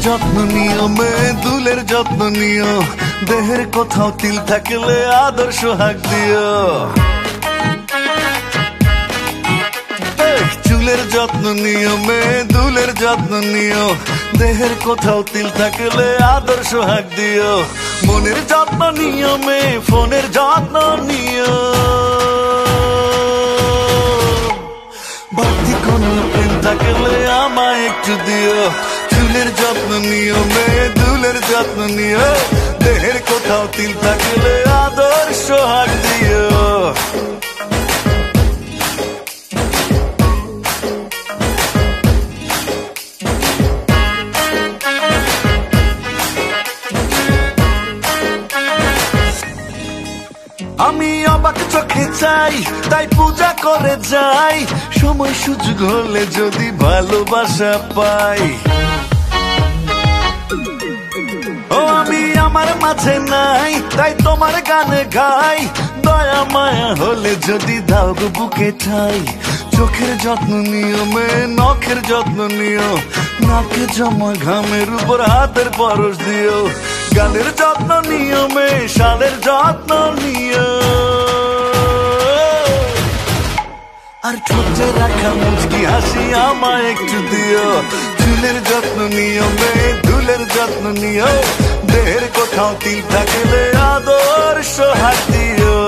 যত্ন নিও মেয়ে দুলের যত্ন নিও, দেহের কোথাও তিল থাকলে আদর্শ হাক দিও। চুলের যত্ন নিও মেয়ে দুলের যত্ন নিও, দেহের কোথাও তিল থাকলে আদর্শ হাক দিও। মনের যত্ন নিও মেয়ে ফোনের যত্ন নিও, বাড়তি কোনো প্রেম থাকলে আমায় একটু দিও। চুলের যত্ন নিও মেয়ে দুলের যত্ন নিও, দেহের কোথাও তিল থাকলে আদর্শ হাক দিও। আমি অবাক চোখে চাই তাই পূজা করে যাই, সময় সুযোগ হলে যদি ভালোবাসা পাই। ও আমি আমার মাঝে নাই তাই তোমার গানে গাই, দয়া মায়া হলে যদি দাও গো বুকে ঠাই। চোখের যত্ন নিও মেয়ে নখের যত্ন নিও, নাকে জমা ঘামের উপর হাতের পরশ দিও। গালের যত্ন নিও মেয়ে শালের যত্ন নিও, আর ঠোঁটে রাখা মুচকি হাসি আমায় একটু দিও। চুলের যত্ন নিও মেয়ে দুলের যত্ন নিও, দেহের কোথাও তিল থাকলে আদর্শ হাক দিও।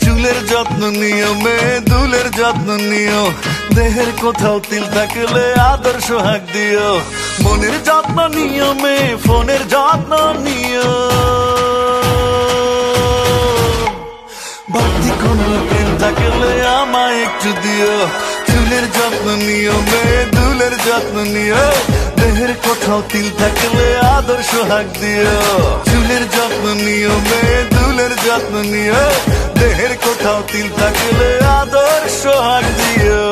চুলের যত্ন নিও মেয়ে দুলের যত্ন নিও, দেহের কোথাও তিল থাকলে আদর্শ হাক দিও। মনের যত্ন নিও মেয়ে ফোনের যত্ন নিও, বাড়তি কোনো প্রেম থাকলে আমায় একটু দিও। চুলের যত্ন নিও মেয়ে দুলের যত্ন নিও, দেহের কোথাও তিল থাকলে আদর্শ হাক দিও। চুলের যত্ন নিও মেয়ে দুলের যত্ন নিও, দেহের কোথাও তিল থাকলে আদর্শ হাক দিও।